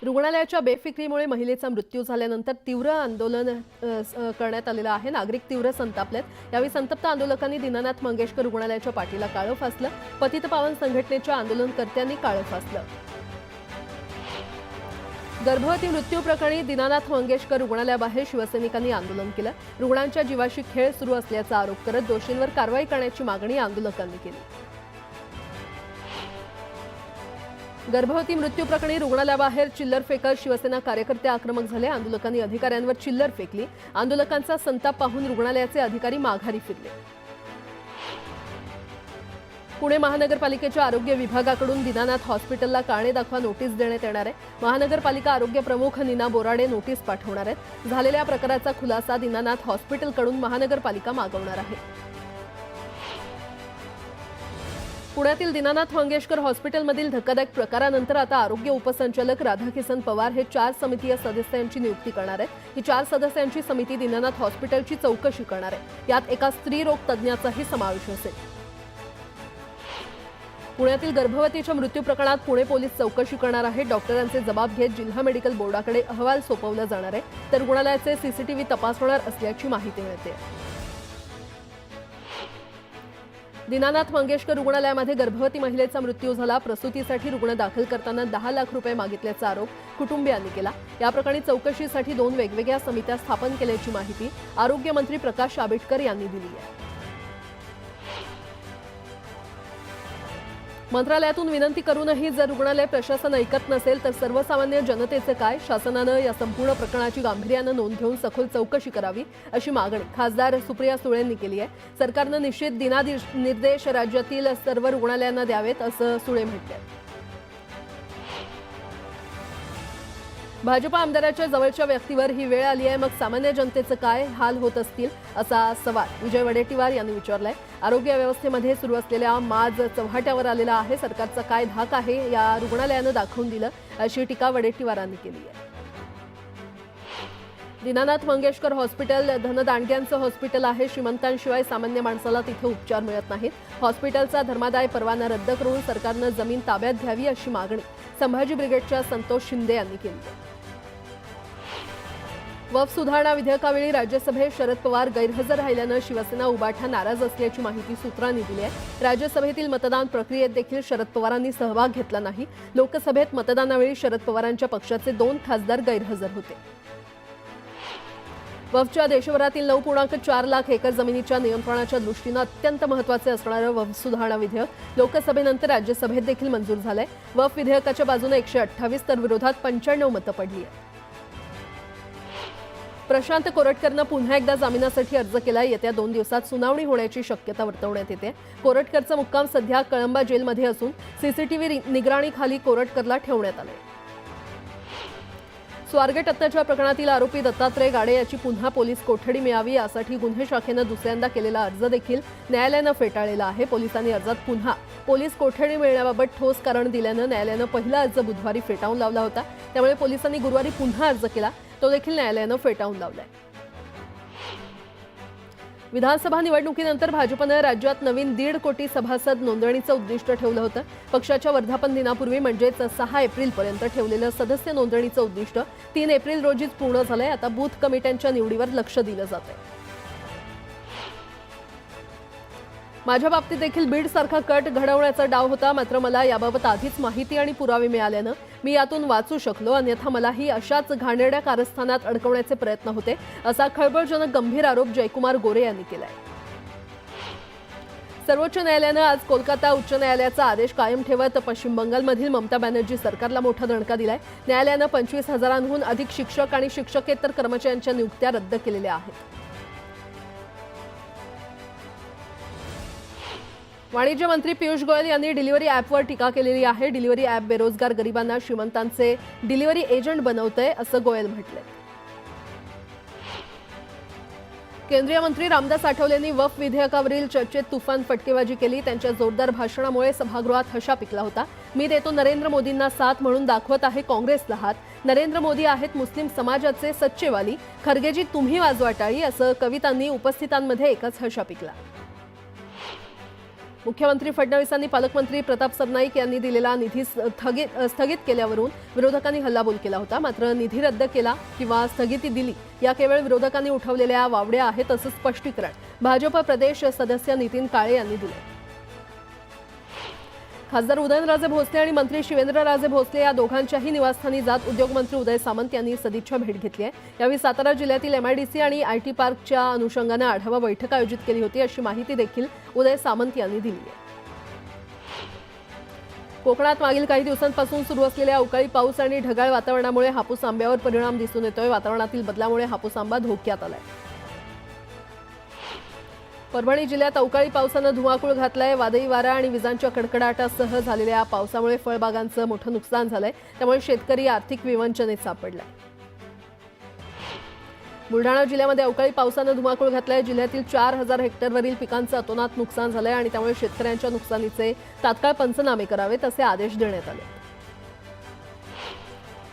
रुग्णालयाच्या बेफिक्रीमुळे महिलेचा मृत्यू झाल्यानंतर तीव्र आंदोलन करण्यात आलेलं आहे। नागरिक तीव्र संतापलेत। यावेळी संतप्त आंदोलकांनी दीनानाथ मंगेशकर रुग्णालयाच्या पाठीला काळं फासलं। पतितपावन संघटनेच्या आंदोलनकर्त्यांनी काळं फासलं। गर्भवती मृत्यू प्रकरणी दीनानाथ मंगेशकर रुग्णालयाबाहेर शिवसैनिकांनी आंदोलन केलं। रुग्णांच्या जीवाशी खेळ सुरू असल्याचा आरोप करत दोषींवर कारवाई करण्याची मागणी आंदोलकांनी केली। गर्भवती मृत्यू प्रकरणी रुग्णालयाबाहेर चिल्लर फेकत शिवसेना कार्यकर्ते आक्रमक झाले। आंदोलकांनी अधिकाऱ्यांवर चिल्लर फेकली। आंदोलकांचा संताप पाहून रुग्णालयाचे अधिकारी माघारी फिरले। पुणे महानगरपालिकेच्या आरोग्य विभागाकडून दीनानाथ हॉस्पिटलला कारणे दाखवा नोटीस देण्यात येणार आहे। महानगरपालिका आरोग्य प्रमुख नीना बोराडे नोटीस पाठवणार आहेत। झालेल्या प्रकाराचा खुलासा दीनानाथ हॉस्पिटलकडून महानगरपालिका मागवणार आहे। पुण्यातील दीनानाथ मंगेशकर हॉस्पिटलमधील धक्कादायक प्रकारानंतर आता आरोग्य उपसंचालक राधाकिसन पवार हे 4 समितीय सदस्यांची नियुक्ती करणार आहेत। ही 4 सदस्यांची समिती दीनानाथ हॉस्पिटलची चौकशी करणार आहे। यात एका स्त्रीरोग तज्ज्ञाचाही समावेश असेल। पुण्यातील गर्भवतीच्या मृत्यू प्रकरणात पुणे पोलीस चौकशी करणार आहेत। डॉक्टरांचे जबाब घेत जिल्हा मेडिकल बोर्डाकडे अहवाल सोपवला जाणार आहे। तर रुग्णालयाचे सीसीटीव्ही तपासणार असल्याची माहिती मिळते। दीनानाथ मंगेशकर रुग्णालयामध्ये गर्भवती महिलेचा मृत्यू झाला। प्रसूतीसाठी रुग्ण दाखल करताना 10 लाख रुपये मागितल्याचा आरोप कुटुंबियांनी केला। या प्रकरणी चौकशीसाठी 2 वेगवेगळ्या समित्या स्थापन केल्याची माहिती आरोग्य मंत्री प्रकाश आंबेडकर यांनी दिली आहे। मंत्रालयातून विनंती करूनही जर रुग्णालय प्रशासन ऐकत नसेल तर सर्वसामान्य जनतेचे काय? शासनानं या संपूर्ण प्रकरणाची गांभीर्यानं नोंद घेऊन सखोल चौकशी करावी अशी मागणी खासदार सुप्रिया सुळेंनी केली आहे। सरकारनं निश्चित दिनानिर्देश राज्यातील सर्व रुग्णालयांना द्यावेत असं सुळे म्हटले। भाजप आमदाराच्या जवळच्या व्यक्तीवर ही वेळ आली आहे, मग सामान्य जनतेचं काय हाल होत असतील असा सवाल विजय वडेट्टीवार यांनी विचारलाय। आरोग्य व्यवस्थेमध्ये सुरू असलेल्या माज चव्हाट्यावर आलेला आहे। सरकारचा काय धाक आहे या रुग्णालयानं दाखवून दिलं अशी टीका वडेट्टीवारांनी केली आहे। दीनानाथ मंगेशकर हॉस्पिटल धनदांडग्यांचं हॉस्पिटल आहे। श्रीमंतांशिवाय सामान्य माणसाला तिथे उपचार मिळत नाहीत। हॉस्पिटलचा धर्मादाय परवाना रद्द करून सरकारनं जमीन ताब्यात घ्यावी अशी मागणी संभाजी ब्रिगेडच्या संतोष शिंदे यांनी केली। वक्फ सुधारणा विधेयकावेळी राज्यसभेत शरद पवार गैरहजर राहिल्यानं शिवसेना उबाठा नाराज असल्याची माहिती सूत्रांनी दिली आहे। राज्यसभेतील मतदान प्रक्रियेत देखील शरद पवारांनी सहभाग घेतला नाही। लोकसभेत मतदानावेळी शरद पवारांच्या पक्षाचे 2 खासदार गैरहजर होते। वक्फच्या देशभरातील 9.4 लाख एकर जमिनीच्या नियंत्रणाच्या दृष्टीनं अत्यंत महत्त्वाचे असणारं वक्फ सुधारणा विधेयक लोकसभेनंतर राज्यसभेत देखील मंजूर झालंय। वक्फ विधेयकाच्या बाजूने 128 तर विरोधात 95 मतं पडली आहेत। प्रशांत कोरटकरनं पुन्हा एकदा जामिनासाठी अर्ज केला। येत्या 2 दिवसात सुनावणी होण्याची शक्यता वर्तवण्यात येते। कोरटकरचा मुक्काम सध्या कळंबा जेलमध्ये असून सीसीटीव्ही निगराणीखाली कोरटकरला ठेवण्यात आले। स्वारगेट हत्याच्या प्रकरणातील आरोपी दत्तात्रय गाडे याची पुन्हा पोलीस कोठडी मिळावी यासाठी गुन्हे शाखेनं दुसऱ्यांदा केलेला अर्ज देखील न्यायालयानं फेटाळलेला आहे। पोलिसांनी अर्जात पुन्हा पोलीस कोठडी मिळण्याबाबत ठोस कारण दिल्यानं न्यायालयानं पहिला अर्ज बुधवारी फेटाळून लावला होता। त्यामुळे पोलिसांनी गुरुवारी पुन्हा अर्ज केला, तो देखील न्यायालयानं फेटाळून लावलाय। विधानसभा निवडणुकीनंतर भाजपनं राज्यात नवीन 1.5 कोटी सभासद नोंदणीचं उद्दिष्ट ठेवलं होतं। पक्षाच्या वर्धापन दिनापूर्वी म्हणजेच 6 एप्रिलपर्यंत ठेवलेलं सदस्य नोंदणीचं उद्दिष्ट 3 एप्रिल रोजीच पूर्ण झालंय। आता बूथ कमिट्यांच्या निवडीवर लक्ष दिलं जातंय। माझ्या बाबतीत देखील बीडसारखा कट घडवण्याचा डाव होता, मात्र मला याबाबत आधीच माहिती आणि पुरावे मिळाल्यानं मी यातून वाचू शकलो, अन्यथा मलाही अशाच घाणेरड्या कारस्थानात अडकवण्याचे प्रयत्न होते असा खळबळजनक गंभीर आरोप जयकुमार गोरे यांनी केलाय। सर्वोच्च न्यायालयानं आज कोलकाता उच्च न्यायालयाचा आदेश कायम ठेवत पश्चिम बंगालमधील ममता बॅनर्जी सरकारला मोठा दणका दिलाय। न्यायालयानं 25,000हून अधिक शिक्षक आणि शिक्षकेतर कर्मचाऱ्यांच्या नियुक्त्या रद्द केलेल्या आहेत। वाणिज्य मंत्री पियुष गोयल यांनी डिलिव्हरी ॲपवर टीका केलेली आहे। डिलिव्हरी ॲप बेरोजगार गरिबांना श्रीमंतांचे डिलिव्हरी एजंट बनवतंय असं गोयल म्हटलंय। केंद्रीय मंत्री रामदास आठवलेंनी वक्फ विधेयकावरील चर्चेत तुफान फटकेबाजी केली। त्यांच्या जोरदार भाषणामुळे सभागृहात हशा पिकला होता। मी देतो नरेंद्र मोदींना साथ म्हणून दाखवत आहे काँग्रेसला हात। नरेंद्र मोदी आहेत मुस्लिम समाजाचे सच्चेवाली, खरगेजी तुम्ही वाजवा टाळी असं कवितांनी उपस्थितांमध्ये एकच हशा पिकला। मुख्यमंत्री फडणवीसांनी पालकमंत्री प्रताप सरनाईक यांनी दिलेला निधी स्थगित केल्यावरून विरोधकांनी हल्लाबोल केला होता। मात्र निधी रद्द केला किंवा स्थगिती दिली या केवळ विरोधकांनी उठवलेल्या वावड्या आहेत असं स्पष्टीकरण भाजप प्रदेश सदस्य नितीन काळे यांनी दिले। खासदार उदयनराजे भोसले आणि मंत्री शिवेंद्रराजे भोसले या दोघांच्याही निवासस्थानी जात उद्योगमंत्री उदय सामंत यांनी सदिच्छा भेट घेतली आहे। यावेळी सातारा जिल्ह्यातील MIDC आणि IT पार्कच्या अनुषंगाने आढावा बैठक आयोजित केली होती अशी माहिती देखील उदय सामंत यांनी दिली आहे। कोकणात मागील काही दिवसांपासून सुरू असलेल्या अवकाळी पाऊस आणि ढगाळ वातावरणामुळे हापूस आंब्यावर परिणाम दिसून येतोय। वातावरणातील बदलामुळे हापूस आंबा धोक्यात आलाय। परभणी जिल्ह्यात अवकाळी पावसानं धुमाकूळ घातलाय। वादळी वारा आणि विजांच्या कडकडाटासह झालेल्या पावसामुळे फळबागांचं मोठं नुकसान झालंय। त्यामुळे शेतकरी आर्थिक विवंचनेत सापडलाय। बुलढाणा जिल्ह्यामध्ये अवकाळी पावसानं धुमाकूळ घातलाय। जिल्ह्यातील 4000 हेक्टरवरील पिकांचं अतोनात नुकसान झालंय आणि त्यामुळे शेतकऱ्यांच्या नुकसानीचे तात्काळ पंचनामे करावेत असे आदेश देण्यात आले।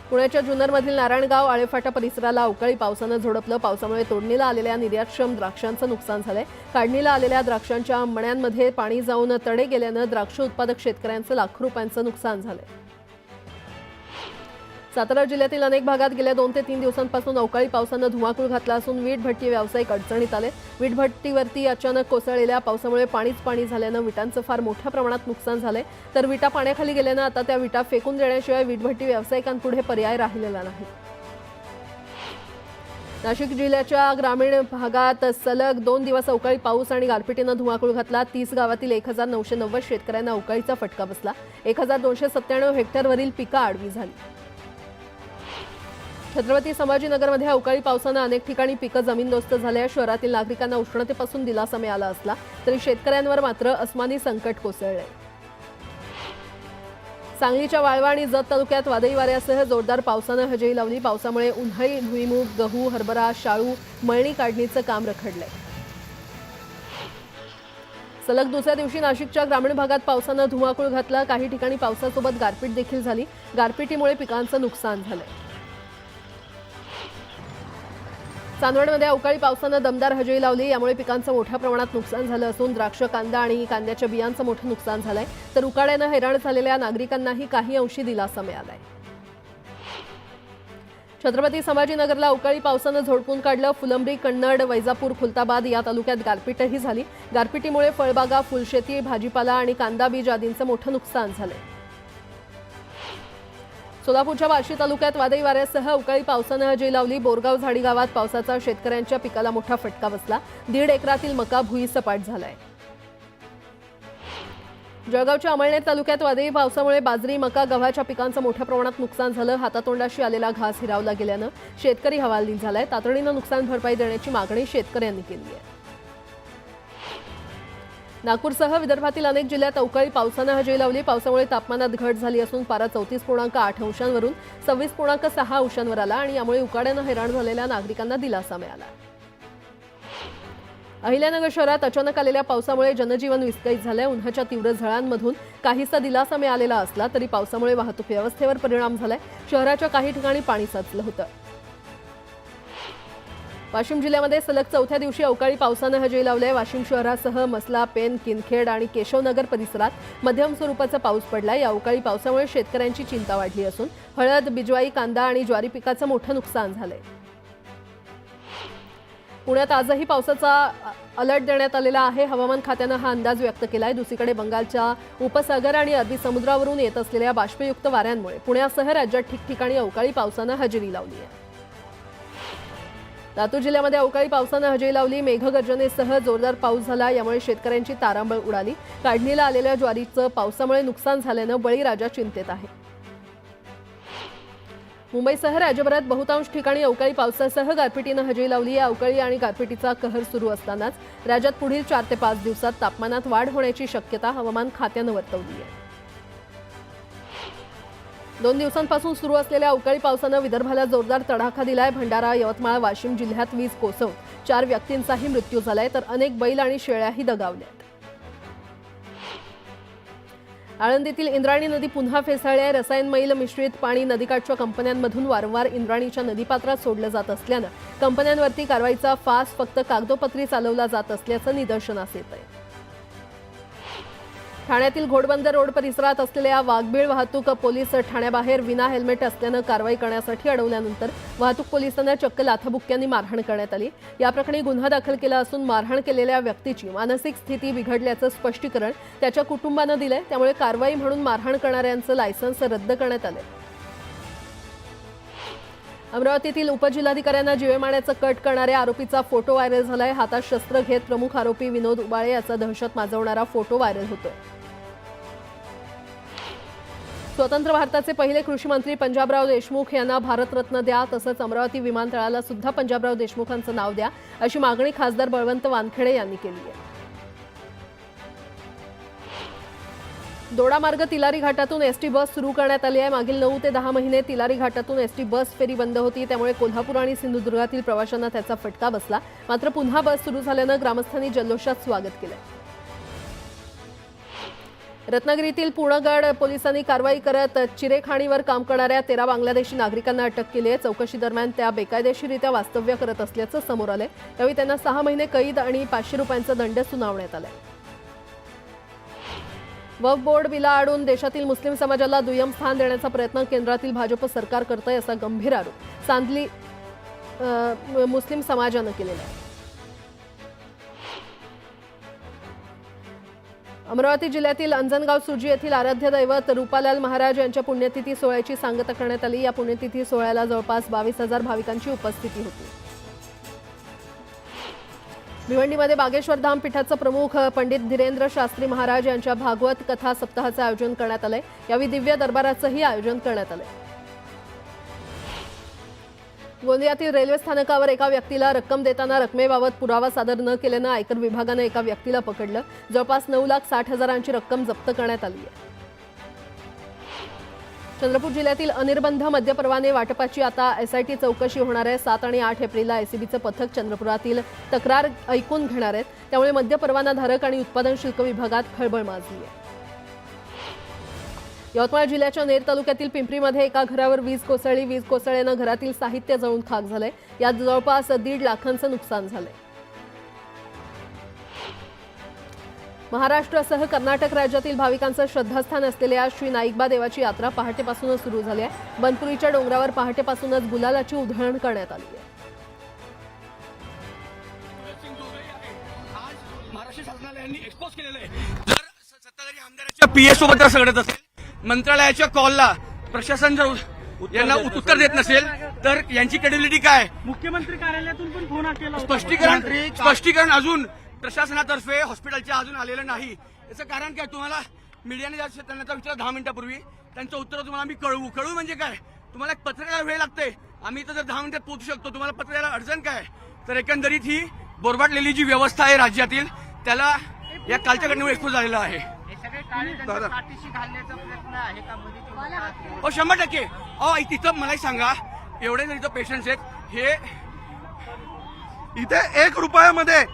पुण्याच्या जुन्नरमधील नारायणगाव आळेफाटा परिसराला अवकाळी पावसानं झोडपलं। पावसामुळे तोडणीला आलेल्या निर्यातक्षम द्राक्षांचं नुकसान झालंय। काढणीला आलेल्या द्राक्षांच्या मण्यांमध्ये पाणी जाऊन तडे गेल्यानं द्राक्ष उत्पादक शेतकऱ्यांचं लाखो रुपयांचं नुकसान झालंय। सातारा जिल्ह्यातील अनेक भागात गेल्या 2 ते 3 दिवसांपासून अवकाळी पावसानं धुमाकूळ घातला असून वीटभट्टी व्यावसायिक अडचणीत आले। वीटभट्टीवरती अचानक कोसळलेल्या पावसामुळे पाणी झाल्यानं विटांचं फार मोठ्या प्रमाणात नुकसान झालंय। तर विटा पाण्याखाली गेल्यानं आता त्या विटा फेकून देण्याशिवाय वीटभट्टी व्यावसायिकांपुढे पर्याय राहिलेला नाही। नाशिक जिल्ह्याच्या ग्रामीण भागात सलग 2 दिवस अवकाळी पाऊस आणि गारपिटीनं धुमाकूळ घातला। 30 गावातील 1990 शेतकऱ्यांना अवकाळीचा फटका बसला। 1297 हेक्टरवरील पिकं आडवी झाली। छत्रपती संभाजीनगरमध्ये अवकाळी पावसानं अनेक ठिकाणी पिकं जमीनदोस्त झाल्या। शहरातील नागरिकांना उष्णतेपासून दिलासा मिळाला असला तरी शेतकऱ्यांवर मात्र अस्मानी संकट कोसळले। सांगलीच्या वाळवा आणि जत तालुक्यात वादळी वाऱ्यासह जोरदार पावसानं हजेरी लावली। पावसामुळे उन्हाळी भुईमूग, गहू, हरभरा, शाळू मळणी काढणीचं काम रखडलंय। सलग दुसऱ्या दिवशी नाशिकच्या ग्रामीण भागात पावसानं धुमाकूळ घातला। काही ठिकाणी पावसासोबत गारपीट देखील झाली। गारपिटीमुळे पिकांचं नुकसान झालंय। चांदवडमध्ये अवकाळी पावसानं दमदार हजेरी लावली। यामुळे पिकांचं मोठ्या प्रमाणात नुकसान झालं असून द्राक्ष, कांदा आणि कांद्याच्या बियांचं मोठं नुकसान झालंय। तर उकाड्यानं हैराण झालेल्या नागरिकांनाही काही अंशी दिलासा मिळालाय। छत्रपती संभाजीनगरला अवकाळी पावसानं झोडपून काढलं। फुलंब्री, कन्नड, वैजापूर, खुलताबाद या तालुक्यात गारपीटही झाली। गारपिटीमुळे फळबागा, फुलशेती, भाजीपाला आणि कांदा बीज आदींचं मोठं नुकसान झालंय। सोलापूरच्या बार्शी तालुक्यात वादळी वाऱ्यासह अवकाळी पावसानं हजेरी लावली। बोरगाव झाडी गावात पावसाचा शेतकऱ्यांच्या पिकाला मोठा फटका बसला। 1.5 एकरातील मका भुईसपाट झालाय। जळगावच्या अमळनेर तालुक्यात वादळी पावसामुळे बाजरी, मका, गव्हाच्या पिकांचं मोठ्या प्रमाणात नुकसान झालं। हातातोंडाशी आलेला घास हिरावला गेल्यानं शेतकरी हवालदिल झालाय। तातडीनं नुकसान भरपाई देण्याची मागणी शेतकऱ्यांनी केली आहे। नागपूरसह विदर्भातील अनेक जिल्ह्यात अवकाळी पावसानं हजेरी लावली। पावसामुळे तापमानात घट झाली असून पारा 34.8 अंशांवरून 26.6 अंशांवर आला आणि यामुळे उकाड्यानं हैराण झालेल्या नागरिकांना दिलासा मिळाला। अहिल्यानगर शहरात अचानक आलेल्या पावसामुळे जनजीवन विस्कळीत झालंय। उन्हाच्या तीव्र झळांमधून काहीसा दिलासा मिळालेला असला तरी पावसामुळे वाहतूक व्यवस्थेवर परिणाम झालाय। शहराच्या काही ठिकाणी पाणी साचलं होतं। वाशिम जिल्ह्यामध्ये सलग 4थ्या दिवशी अवकाळी पावसानं हजेरी लावली। वाशिम शहरासह मसला, पेन, किनखेड आणि केशवनगर परिसरात मध्यम स्वरूपाचा पाऊस पडला। या अवकाळी पावसामुळे शेतकऱ्यांची चिंता वाढली असून हळद, बिजवाई, कांदा आणि ज्वारी पिकाचं मोठं नुकसान झालंय। पुण्यात आजही पावसाचा अलर्ट देण्यात आलेला आहे। हवामान खात्यानं हा अंदाज व्यक्त केलाय। दुसरीकडे बंगालच्या उपसागर आणि अरबी समुद्रावरून येत असलेल्या बाष्पयुक्त वाऱ्यांमुळे पुण्यासह राज्यात ठिकठिकाणी अवकाळी पावसानं हजेरी लावली आहे। लातूर जिल्ह्यामध्ये अवकाळी पावसानं हजेरी लावली। मेघगर्जनेसह जोरदार पाऊस झाला। यामुळे शेतकऱ्यांची तारांबळ उडाली। काढणीला आलेल्या ज्वारीचं पावसामुळे नुकसान झाल्यानं बळीराजा चिंतेत आहे। मुंबईसह राज्यभरात बहुतांश ठिकाणी अवकाळी पावसासह गारपिटीनं हजेरी लावली। या अवकाळी आणि गारपिटीचा कहर सुरू असतानाच राज्यात पुढील 4 ते 5 दिवसात तापमानात वाढ होण्याची शक्यता हवामान खात्यानं वर्तवली आहे। 2 दिवसांपासून सुरू असलेल्या अवकाळी पावसानं विदर्भाला जोरदार तडाखा दिलाय। भंडारा, यवतमाळ, वाशिम जिल्ह्यात वीज कोसळून 4 व्यक्तींचाही मृत्यू झालाय तर अनेक बैल आणि शेळ्याही दगावल्यात। आळंदीतील इंद्रायणी नदी पुन्हा फेसाळली आहे। रसायनमैल मिश्रित पाणी नदीकाठच्या कंपन्यांमधून वारंवार इंद्रायणीच्या नदीपात्रात सोडलं जात असल्यानं कंपन्यांवरती कारवाईचा फास फक्त कागदोपत्री चालवला जात असल्याचं निदर्शनास येत आहे। ठाण्यातील घोडबंदर रोड परिसरात असलेल्या वाघबीळ वाहतूक पोलीस ठाण्याबाहेर विना हेल्मेट असल्यानं कारवाई करण्यासाठी अडवल्यानंतर वाहतूक पोलिसांना चक्क लाथाबुक्क्यांनी मारहाण करण्यात आली। या प्रकरणी गुन्हा दाखल केला असून मारहाण केलेल्या व्यक्तीची मानसिक स्थिती बिघडल्याचं स्पष्टीकरण त्याच्या कुटुंबानं दिलंय। त्यामुळे कारवाई म्हणून मारहाण करणाऱ्यांचं लायसन्स रद्द करण्यात आलंय। अमरावतीतील उपजिल्हाधिकाऱ्यांना जीवेमाऱ्याचं कट करणाऱ्या आरोपीचा फोटो व्हायरल झालाय। हातात शस्त्र घेत प्रमुख आरोपी विनोद उबाळे याचा दहशत माजवणारा फोटो व्हायरल होतोय। स्वतंत्र भारताचे पहिले कृषी मंत्री पंजाबराव देशमुख यांना भारतरत्न द्या, तसंच अमरावती विमानतळाला सुद्धा पंजाबराव देशमुखांचं नाव द्या, अशी मागणी खासदार बळवंत वानखेडे यांनी केली आहे। दोडामार्ग तिलारी घाटातून एसटी बस सुरू करण्यात आली आहे। मागील 9 ते 10 महिने तिलारी घाटातून एसटी बस फेरी बंद होती, त्यामुळे कोल्हापूर आणि सिंधुदुर्गातील प्रवाशांना त्याचा फटका बसला। मात्र पुन्हा बस सुरू झाल्यानं ग्रामस्थांनी जल्लोषात स्वागत केलं। रत्नागिरीतील पुणगड पोलिसांनी कारवाई करत चिरेखाणीवर काम करणाऱ्या 13 बांगलादेशी नागरिकांना अटक केली आहे। चौकशी दरम्यान त्या बेकायदेशीरित्या वास्तव्य करत असल्याचं समोर आलंय। त्यावेळी त्यांना 6 महिने कैद आणि 500 रुपयांचा दंड सुनावण्यात आलाय। वक्फ बोर्ड बिला आडून देशातील मुस्लिम समाजाला दुय्यम स्थान देण्याचा प्रयत्न केंद्रातील भाजप सरकार करतंय, असा गंभीर आरोप सांगली मुस्लिम समाजानं केलेला आहे। अमरावती जिल्ह्यातील अंजनगाव सुर्जी येथील आराध्य दैवत रूपालाल महाराज यांच्या पुण्यतिथी सोहळ्याची सांगता करण्यात आली। या पुण्यतिथी सोहळ्याला जवळपास 22,000 भाविकांची उपस्थिती होती। भिवंडीमध्ये बागेश्वर धाम पीठाचे प्रमुख पंडित धीरेंद्र शास्त्री महाराज यांच्या भागवत कथा सप्ताहाचे आयोजन करण्यात आले। यावेळी दिव्य दरबाराचंही आयोजन करण्यात आले। गोंदियातील रेल्वे स्थानकावर एका व्यक्तीला रक्कम देताना रकमेबाबत पुरावा सादर न केल्यानं आयकर विभागाने एका व्यक्तीला पकडलं। जवळपास 9,60,000ची रक्कम जप्त करण्यात आली आहे। चंद्रपूर जिल्ह्यातील अनिर्बंध मद्यपरवाने वाटपाची आता एसआयटी चौकशी होणार आहे। 7 आणि 8 एप्रिलला एसीबीचं पथक चंद्रपुरातील तक्रार ऐकून घेणार आहेत। त्यामुळे मद्यपरवानाधारक आणि उत्पादन शुल्क विभागात खळबळ माजली आहे। यवतमाळ जिल्ह्याच्या नेर तालुक्यातील पिंपरीमध्ये एका घरावर वीज कोसळली। वीज कोसळल्यानं घरातील साहित्य जळून खाक झालंय। यात जवळपास 1.5 लाखांचं नुकसान झालंय। महाराष्ट्रासह कर्नाटक राज्यातील भाविकांचं श्रद्धास्थान असलेल्या श्री नाईकबा देवाची यात्रा पहाटेपासूनच सुरू झाली आहे। बनपुरीच्या डोंगरावर पहाटेपासूनच गुलालाची उधळण करण्यात आली आहे। महाराष्ट्र शासनाने एक्सपोज केलेलं आहे। जर सत्ताधारी आमदाराच्या पीए सोबत सगळत असेल, मंत्रालयाच्या कॉलला प्रशासन जर यांना उत्तर देत नसेल, तर यांची क्रेडिबिलिटी काय? मुख्यमंत्री कार्यालयातून पण फोन केला, स्पष्टीकरण अजून प्रशासनातर्फे हॉस्पिटलच्या अजून आलेलं नाही। याचं कारण काय? तुम्हाला मीडियाने त्यांना विचारलं 10 मिनिटापूर्वी, त्यांचं उत्तर तुम्हाला आम्ही कळवू म्हणजे काय? तुम्हाला एक पत्र द्यायला वेळ लागते, आम्ही तर 10 मिनिटात पोहोचू शकतो, तुम्हाला पत्र द्यायला अडचण काय? तर एकंदरीत ही बोरबाटलेली जी व्यवस्था आहे राज्यातील, त्याला या कालच्या घटनेमुळे एक्सपोज झालेला आहे। 100%। तिथं मला सांगा, एवढे जर इथं पेशंट्स आहेत, हे इथे 1 रुपयामध्ये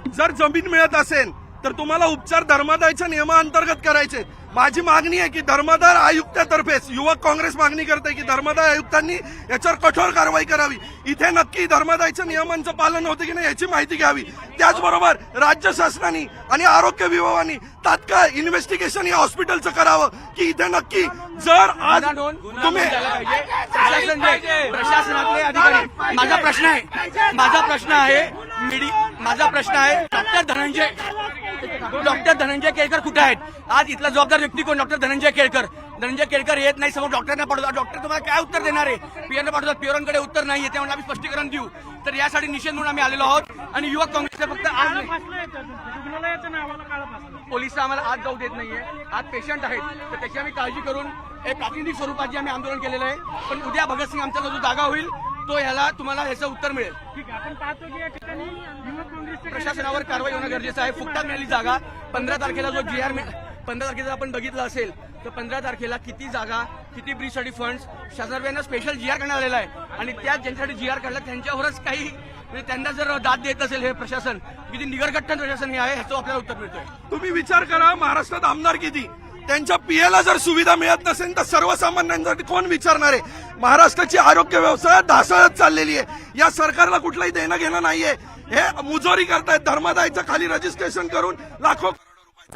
जर जमीन मिळत असेल तर तुम्हाला उपचार धर्मादायच्या नियमाअंतर्गत करायचे। माझी मागणी आहे की धर्मादाय आयुक्तातर्फेच युवक काँग्रेस मागणी करते की धर्मादाय आयुक्तांनी याच्यावर कठोर कारवाई करावी। इथे नक्की धर्मादायच्या नियमांचं पालन होते की नाही याची माहिती घ्यावी। त्याचबरोबर राज्य शासनाने आणि आरोग्य विभागाने तात्काळ इन्व्हेस्टिगेशन या हॉस्पिटलचं करावं की इथे नक्की जर आज तुम्ही प्रशासनातले अधिकारी, माझा प्रश्न आहे डॉक्टर धनंजय केळकर कुठे आहेत? आज इथला जबाबदार व्यक्ती कोण? डॉक्टर धनंजय केळकर येत नाही, समोर डॉक्टरना पाठवतात। डॉक्टर तुम्हाला काय उत्तर देणार आहे? पीएनना पाठवतात, पीओरांकडे उत्तर नाही येते, म्हणून आम्ही स्पष्टीकरण देऊ। तर यासाठी निषेध म्हणून आम्ही आलेलो आहोत। आणि युवक काँग्रेसचे फक्त आज रुग्णालयाच्या नावाला काळं फासलं। पोलिस आम्हाला आज जाऊ देत नाहीये। आज पेशंट आहेत, तर त्याची आम्ही काळजी करून एक प्रातिनिधिक स्वरूपाची आम्ही आंदोलन केलेलं आहे। पण उद्या भगतसिंग आमचा जो जागा होईल, तो ह्याला तुम्हाला याचं उत्तर मिळेल। ठीक आहे, आपण पाहतो की या ठिकाणी युवक काँग्रेसचे प्रशासनावर कारवाई होणं गरजेचं आहे। फुकटात मिळाली जागा 15 तारखेला जो GR 15 तारखेला आपण बघितलं असेल, तर 15 तारखेला किती जागा, किती ब्रीजसाठी फंड्स शासनानं स्पेशल GR करण्यात आलेला आहे। आणि त्या ज्यांच्यासाठी GR काढला त्यांच्यावरच काही म्हणजे त्यांना जर दाद देत असेल हे प्रशासन, किती निगरगट्टन प्रशासन हे आहे, ह्याचं आपल्याला उत्तर मिळतोय। तुम्ही विचार करा, महाराष्ट्रात आमदार किती, त्यांच्या पीएला जर सुविधा मिळत नसेल तर सर्वसामान्यांसाठी कोण विचारणार आहे? महाराष्ट्राची आरोग्य व्यवस्था ढासळत चाललेली आहे। या सरकारला कुठलंही देणं घेणं नाहीये। हे मुजोरी करतायत, धर्मादायच्या खाली रजिस्ट्रेशन करून लाखो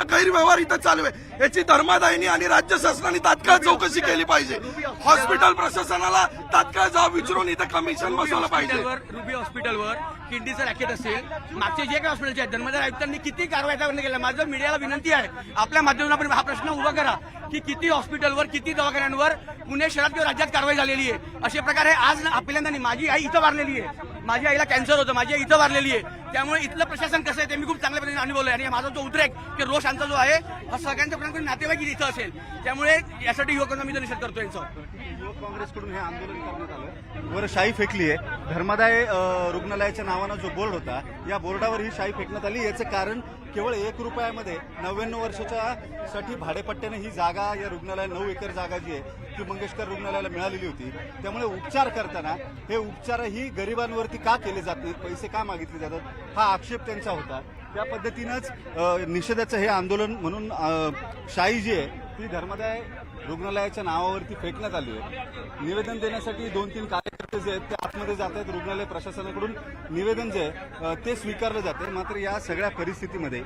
गैरव्यवहार इथं चालू आहे, याची धर्मादायनी आणि राज्य शासनाने तात्काळ चौकशी केली पाहिजे. हॉस्पिटल प्रशासनाला तात्काळ जाब विचारून इथं कमिशन बसवलं पाहिजे. रुबी हॉस्पिटलवर किडनीचं रॅकेट असेल, मागचे जे काही हॉस्पिटलचे आहेत धर्मादाय आयुक्तांनी किती कारवाई केल्या. माझं मीडियाला विनंती आहे, आपल्या माध्यमातून आपण हा प्रश्न उभा करा की किती हॉस्पिटलवर, किती दवाखान्यांवर पुणे शहरात किंवा राज्यात कारवाई झालेली आहे. अशा प्रकारे आज पहिल्यांदा नाही, माझी आई इथं वारलेली आहे, माझ्या आईला कॅन्सर होतं, माझी आई इथं वारलेली आहे. त्यामुळे इथलं प्रशासन कसं आहे ते मी खूप चांगल्या पद्धतीने अनुभवलंय. आणि माझा जो उद्रेक की रोष आमचा जो आहे हा सगळ्यांच्या प्रमाणात नातेवाईक इथं असेल. त्यामुळे यासाठी युवकांना मी निषेध करतो यांचा. युवक काँग्रेसकडून हे आंदोलन करण्यात आलं. वर शाई फेकली आहे. धर्मादाय रुग्णालयाच्या नावानं जो बोर्ड होता, या बोर्डावर ही शाई फेकण्यात आली. याचं कारण केवळ 1 रुपयामध्ये 99 वर्षाच्या साठी भाडेपट्ट्याने ही जागा, या रुग्णालयाला 9 एकर जागा जी आहे ती मंगेशकर रुग्णालयाला मिळालेली होती. त्यामुळे उपचार करताना हे उपचारही गरिबांवरती का केले जात नाहीत, पैसे का मागितले जातात, हा आक्षेप त्यांचा होता. त्या पद्धतीनंच निषेधाचं हे आंदोलन म्हणून शाई जी आहे ती धर्मादाय रुग्णालयाच्या नावावरती फेकण्यात आली आहे. निवेदन देण्यासाठी 2-3 कार्यकर्ते जे आहेत ते आतमध्ये जात आहेत. रुग्णालय प्रशासनाकडून निवेदन जे आहे ते स्वीकारलं जाते. मात्र या सगळ्या परिस्थितीमध्ये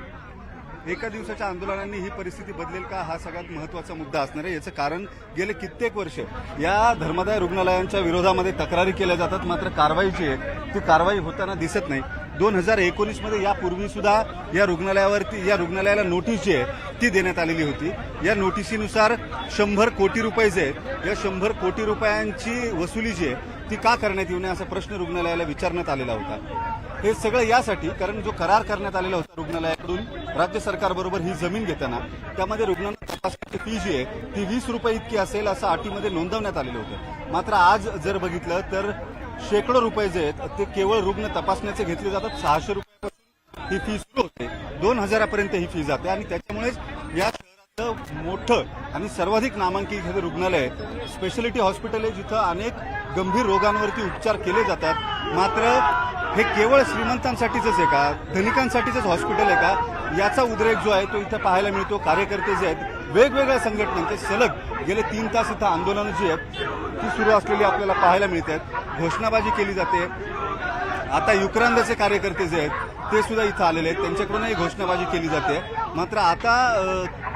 एका दिवसाच्या आंदोलनांनी ही परिस्थिती बदलेल का, हा सगळ्यात महत्वाचा मुद्दा असणार आहे. याचं कारण गेले कित्येक वर्ष या धर्मादाय रुग्णालयांच्या विरोधामध्ये तक्रारी केल्या जातात, मात्र कारवाई जी आहे ती कारवाई होताना दिसत नाही. 2019 मध्ये यापूर्वी सुद्धा या रुग्णालयाला नोटीस जी आहे ती देण्यात आलेली होती. या नोटिसीनुसार 100 कोटी रुपये जे आहेत, या 100 कोटी रुपयांची वसुली जी आहे ती का करण्यात येऊ नये असा प्रश्न रुग्णालयाला विचारण्यात आलेला होता. हे सगळं यासाठी कारण जो करार करण्यात आलेला होता रुग्णालयाकडून राज्य सरकारबरोबर ही जमीन घेताना, त्यामध्ये रुग्णांना तपासण्याची फी जी आहे ती 20 रुपये इतकी असेल असं अटीमध्ये नोंदवण्यात आलेलं होतं. मात्र आज जर बघितलं तर शेकडो रुपये जे आहेत ते केवळ रुग्ण तपासण्याचे घेतले जातात. 600 रुपयापासून ही फी सुरू होते, 2000 ही फी जाते. आणि त्याच्यामुळेच या शहराचं मोठं आणि सर्वाधिक नामांकित रुग्णालय स्पेशालिटी हॉस्पिटल आहे, जिथं अनेक गंभीर रोगांवरती उपचार केले जातात. मात्र हे केवळ श्रीमंतांसाठीच आहे का, धनिकांसाठीच हॉस्पिटल आहे का, याचा उद्रेक जो आहे तो इथं पाहायला मिळतो. कार्यकर्ते जे आहेत वेगवेगळ्या संघटनांचे सलग गेले 3 तास इथं आंदोलनं जी आहेत ती सुरू असलेली आपल्याला पाहायला मिळतात. घोषणाबाजी केली जाते. आता युक्रांदाचे कार्यकर्ते जे आहेत ते सुद्धा इथं आलेले आहेत, त्यांच्याकडूनही घोषणाबाजी केली जाते. मात्र आता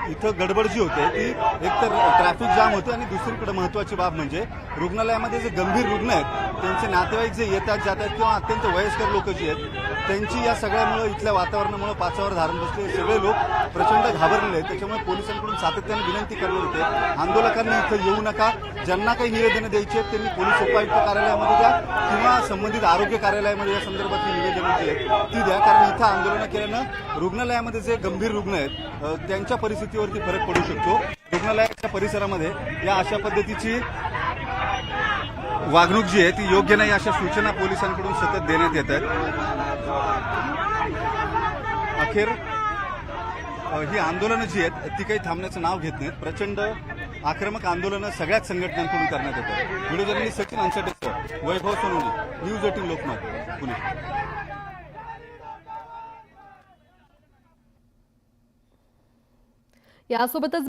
इथं गडबड जी होते ती एकतर ट्रॅफिक जाम होते आणि दुसरीकडे महत्वाची बाब म्हणजे रुग्णालयामध्ये जे गंभीर रुग्ण आहेत त्यांचे नातेवाईक जे येतात जातात किंवा अत्यंत वयस्कर लोक जी आहेत त्यांची या सगळ्यामुळे, इथल्या वातावरणामुळे पाचावर धारण बसले सगळे लोक प्रचंड घाबरलेले आहेत. त्याच्यामुळे पोलिसांकडून सातत्याने विनंती करण्यात होते, आंदोलकांनी इथं येऊ नका, ज्यांना काही निवेदनं द्यायची आहेत त्यांनी पोलीस उपायुक्त कार्यालयामध्ये द्या किंवा संबंधित आरोग्य कार्यालयामध्ये या संदर्भातली निवेदनं जी आहेत ती द्या. कारण इथं आंदोलनं केल्यानं रुग्णालयामध्ये जे गंभीर रुग्ण आहेत त्यांच्या परिस्थितीवरती फरक पडू शकतो. रुग्णालयाच्या परिसरामध्ये या अशा पद्धतीची वागणूक जी आहे ती योग्य नाही अशा सूचना पोलिसांकडून सतत देण्यात येत आहेत. अखेर ही आंदोलनं जी आहेत ती काही थांबण्याचं नाव घेत नाहीत. प्रचंड आक्रमक आंदोलनं सगळ्याच संघटनांकडून करण्यात येतात. व्हिडिओ जर्नलिस्ट सचिन अंचटेसह वैभव सोनवणे, न्यूज 18 लोकमत, पुणे. यासोबतच